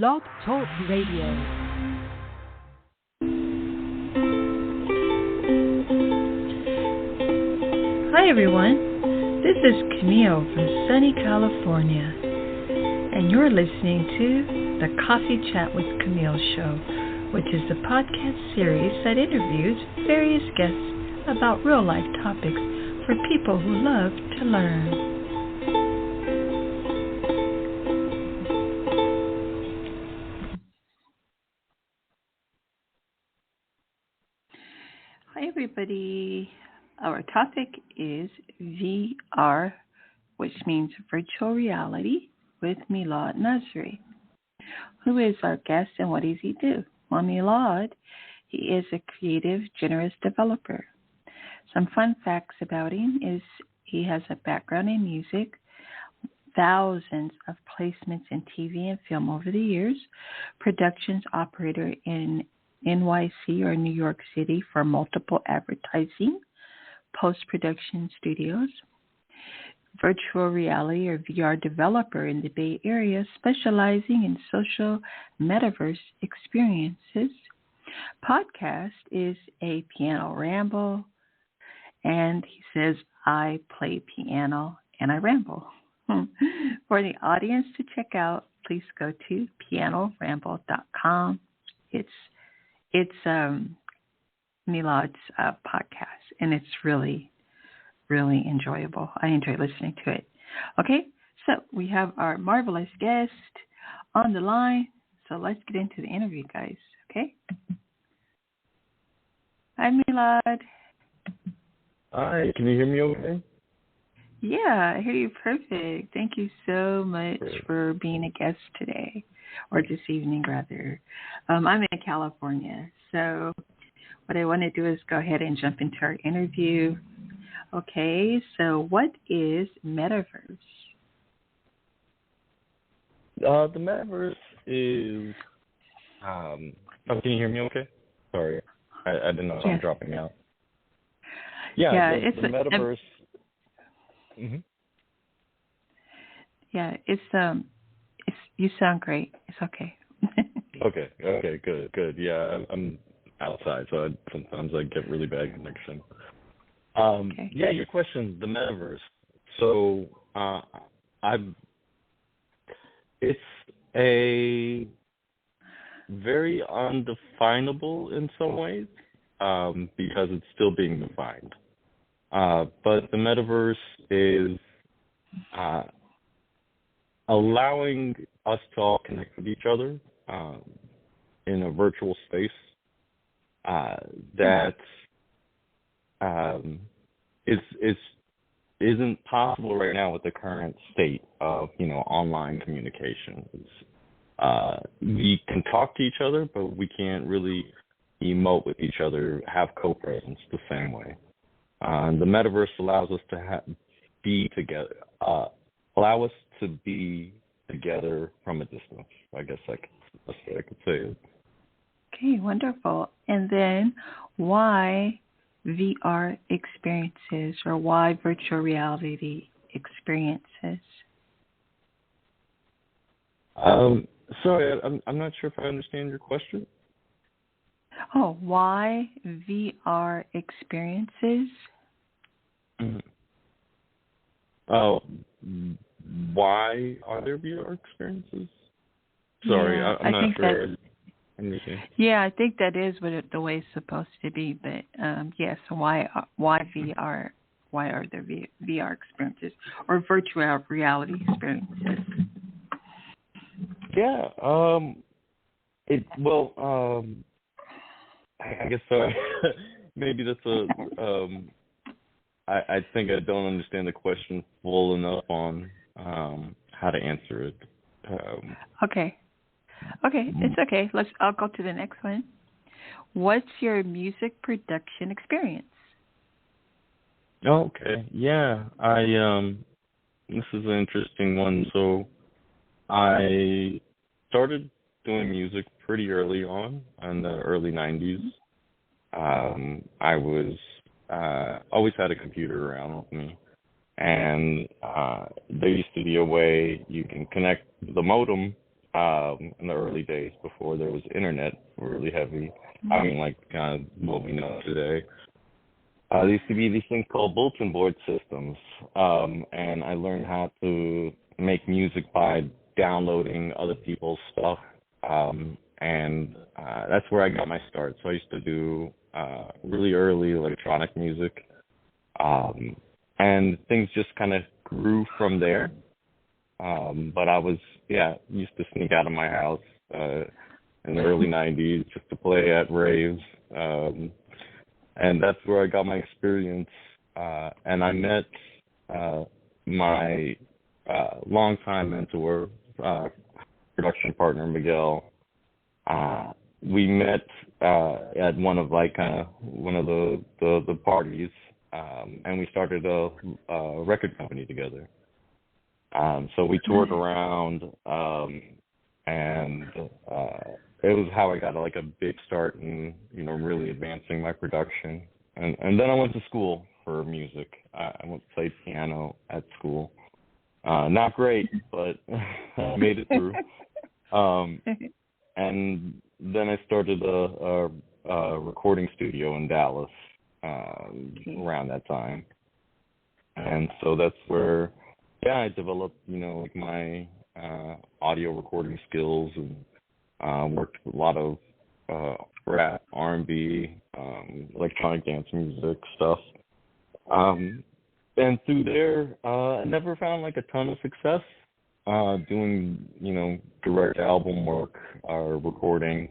Blog Talk Radio. Hi everyone, this is Camille from sunny California, and you're listening to the Coffee Chat with Camille show, which is a podcast series that interviews various guests about real-life topics for people who love to learn. Hi everybody. Our topic is VR, which means virtual reality, with Milad Nazeri. Who is our guest and what does he do? Well, Milad, he is a creative, generous developer. Some fun facts about him is he has a background in music, thousands of placements in TV and film over the years, productions operator in NYC or New York City for multiple advertising, post-production studios, virtual reality or VR developer in the Bay Area specializing in social metaverse experiences. Podcast is a piano ramble, and he says, I play piano and I ramble. For the audience to check out, please go to pianoramble.com. It's Milad's podcast, and it's really, really enjoyable. I enjoy listening to it. Okay, so we have our marvelous guest on the line, so let's get into the interview, guys, okay? Hi, Milad. Hi, can you hear me okay? Yeah, I hear you perfect. Thank you so much for being a guest today, or this evening, rather. I'm in California, so what I want to do is go ahead and jump into our interview. Okay, so what is metaverse? The metaverse is... can you hear me okay? Sorry, I didn't know I'm dropping out. Yeah, it's the metaverse... Yeah, it's you sound great. It's okay. Okay, good. Yeah, I'm outside, so sometimes I get really bad connection. Okay. Yeah, your question, the metaverse. So, it's a very undefinable in some ways, because it's still being defined. But the metaverse is allowing us to all connect with each other in a virtual space that isn't possible right now with the current state of online communication. We can talk to each other, but we can't really emote with each other, have co-presence the same way. The metaverse allows us to be together, allow us to be together from a distance. I guess that's what I could say. Okay, wonderful. And then why VR experiences, or why virtual reality experiences? Sorry, I'm not sure if I understand your question. Oh, why VR experiences? Mm-hmm. Oh, why are there VR experiences? Sorry, Yeah, I'm not sure. Yeah, I think that is the way it's supposed to be. But yes, why VR? Why are there VR experiences or virtual reality experiences? Yeah, I guess so. Maybe that's I think I don't understand the question full enough on how to answer it. Okay, it's okay. I'll go to the next one. What's your music production experience? Okay, yeah, this is an interesting one. So I started doing music pretty early on in the early 90s. I was always had a computer around with me, and there used to be a way you can connect the modem in the early days before there was internet really heavy. I mean, like kind of what we know today. There used to be these things called bulletin board systems, and I learned how to make music by downloading other people's stuff, and that's where I got my start. So I used to do really early electronic music, and things just kind of grew from there. But I was, used to sneak out of my house in the early 90s just to play at raves. And that's where I got my experience. And I met my longtime mentor, production partner, Miguel. We met at one of the parties, and we started a record company together. So we toured around, and it was how I got like a big start in, really advancing my production. And then I went to school for music. I played piano at school. Not great, but I made it through. And then I started a recording studio in Dallas around that time. And so that's where, I developed, my audio recording skills, and worked with a lot of rap, R&B, electronic dance music stuff. And through there, I never found like a ton of success doing, direct album work or recording.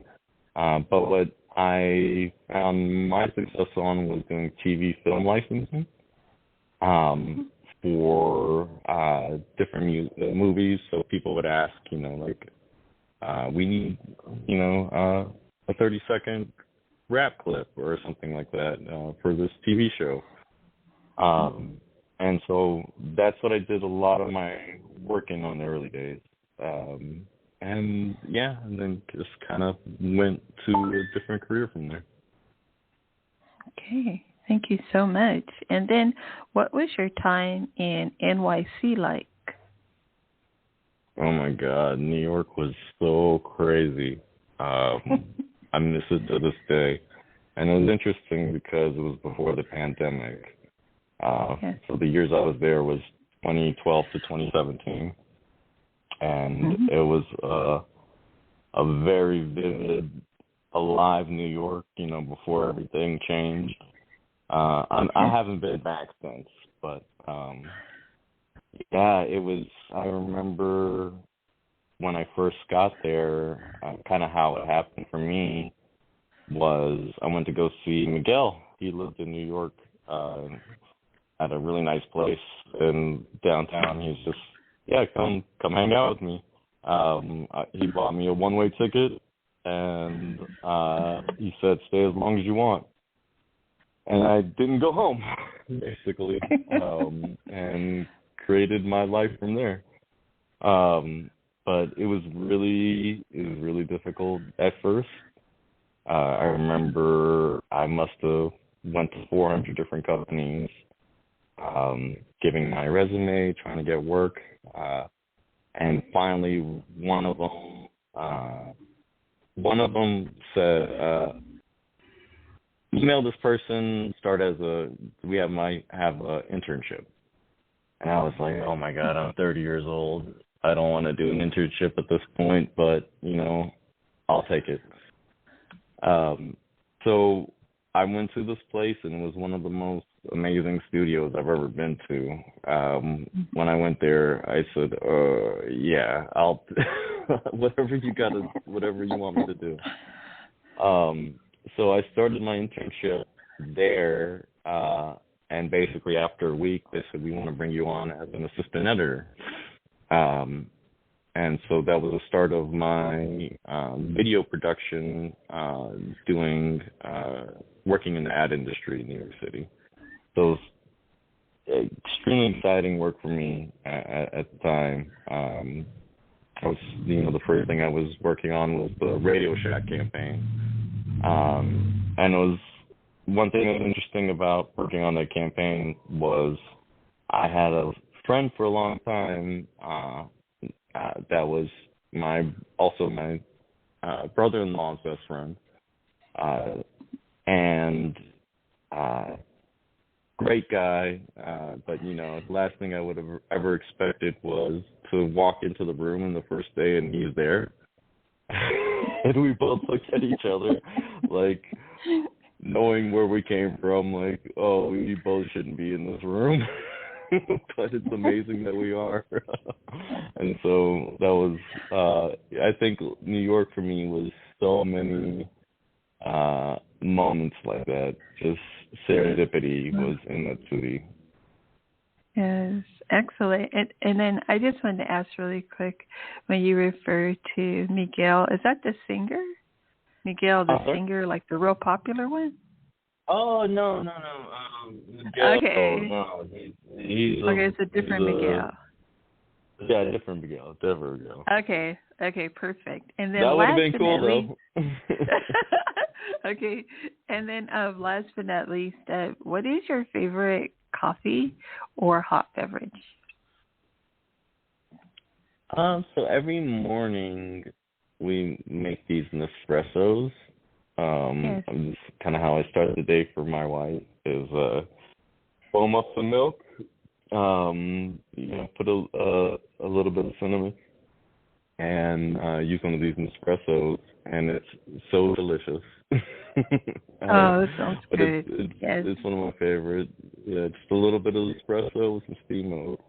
But what I found my success on was doing TV film licensing for different movies. So people would ask, we need, a 30-second rap clip or something like that for this TV show. And so that's what I did a lot of my work in the early days. And then just kind of went to a different career from there. Okay. Thank you so much. And then what was your time in NYC like? Oh, my God. New York was so crazy. I miss it to this day. And it was interesting because it was before the pandemic. Yes. So the years I was there was 2012 to 2017. And it was a very vivid, alive New York, before everything changed. I haven't been back since, but it was. I remember when I first got there, kind of how it happened for me was I went to go see Miguel. He lived in New York at a really nice place in downtown. He's just, come hang out with me. He bought me a one-way ticket, and he said, stay as long as you want. And I didn't go home, basically, and created my life from there. But it was really difficult at first. I remember I must have went to 400 different companies, giving my resume, trying to get work, and finally one of them said, email this person, might have an internship. And I was like, oh my God, I'm 30 years old. I don't want to do an internship at this point, but, I'll take it. So I went to this place, and it was one of the most amazing studios I've ever been to. When I went there, I said, I'll, whatever you want me to do. So I started my internship there, and basically after a week, they said, we want to bring you on as an assistant editor. And so that was the start of my video production, working in the ad industry in New York City. So it was extremely exciting work for me at the time. I was, the first thing I was working on was the Radio Shack campaign. And it was one thing that was interesting about working on that campaign was I had a friend for a long time that was my brother-in-law's best friend, and great guy. But the last thing I would have ever expected was to walk into the room on the first day and he's there, and we both looked at each other like, knowing where we came from, like, oh, we both shouldn't be in this room. But it's amazing that we are. And so that was, I think New York for me was so many moments like that. Just serendipity was in that city. Yes, excellent. And then I just wanted to ask really quick, when you refer to Miguel, is that the singer? Miguel, the singer, like the real popular one? Oh, no. Miguel, okay. No, he's okay, it's a different Miguel. Yeah, different Miguel. Okay, perfect. And then that would have last been cool, though. Okay, and then last but not least, what is your favorite coffee or hot beverage? So every morning we make these Nespressos. Yes. Just kind of how I start the day for my wife is foam up the milk, put a little bit of cinnamon, and use one of these Nespressos, and it's so delicious. That sounds good. It's one of my favorite. Yeah, just a little bit of espresso with some steam mode.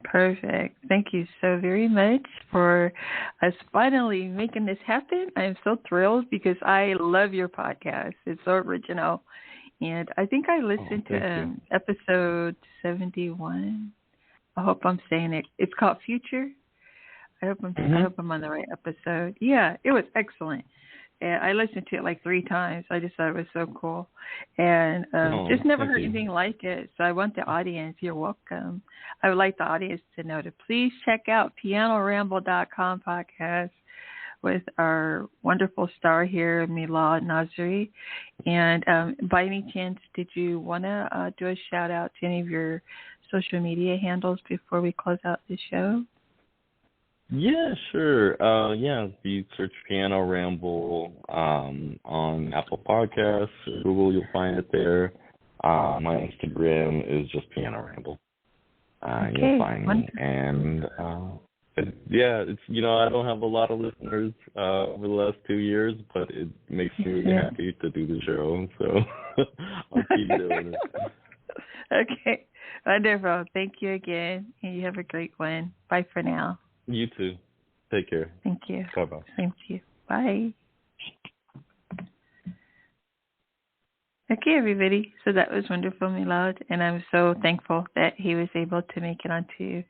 Perfect. Thank you so very much for us finally making this happen. I'm so thrilled because I love your podcast. It's so original. And I think I listened to episode 71. I hope I'm saying it. It's called Future. I hope I'm on the right episode. Yeah, it was excellent. And I listened to it like 3 times. I just thought it was so cool. And just never heard anything like it. So I want the audience, you're welcome. I would like the audience to know to please check out pianoramble.com podcast with our wonderful star here, Milad Nazeri. And by any chance, did you want to do a shout out to any of your social media handles before we close out the show? Yeah, sure. If you search Piano Ramble on Apple Podcasts or Google, you'll find it there. My Instagram is just Piano Ramble. You'll find me. And it's I don't have a lot of listeners over the last 2 years, but it makes me really happy to do the show. So I'll keep doing it. Okay, wonderful. Thank you again, and you have a great one. Bye for now. You too. Take care. Thank you. Bye-bye. Same to you. Bye. Okay, everybody. So that was wonderful, Milad, and I'm so thankful that he was able to make it onto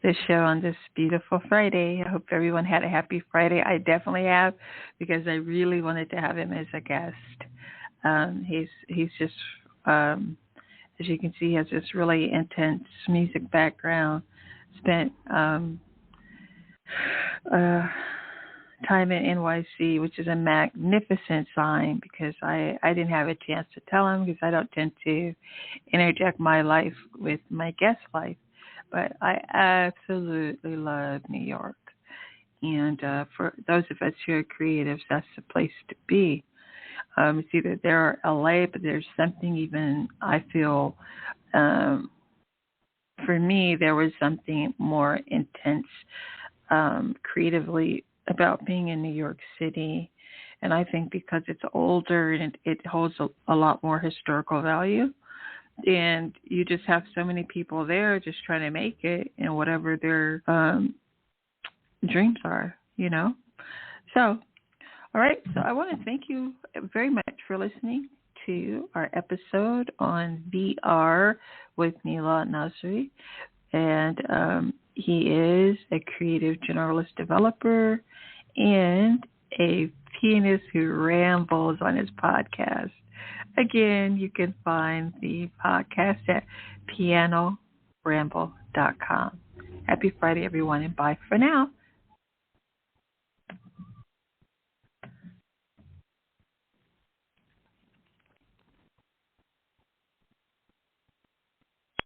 the show on this beautiful Friday. I hope everyone had a happy Friday. I definitely have, because I really wanted to have him as a guest. He's just, as you can see, he has this really intense music background. Spent time in NYC, which is a magnificent sign, because I didn't have a chance to tell him, because I don't tend to interject my life with my guest life. But I absolutely love New York. And for those of us who are creatives, that's the place to be. It's either there or LA, but there's something even, I feel, for me, there was something more intense creatively about being in New York City. And I think because it's older and it holds a lot more historical value, and you just have so many people there just trying to make it and whatever their dreams are, So, all right. So I want to thank you very much for listening to our episode on VR with Milad Nazeri. And he is a creative generalist developer and a pianist who rambles on his podcast. Again, you can find the podcast at pianoramble.com. Happy Friday, everyone, and bye for now.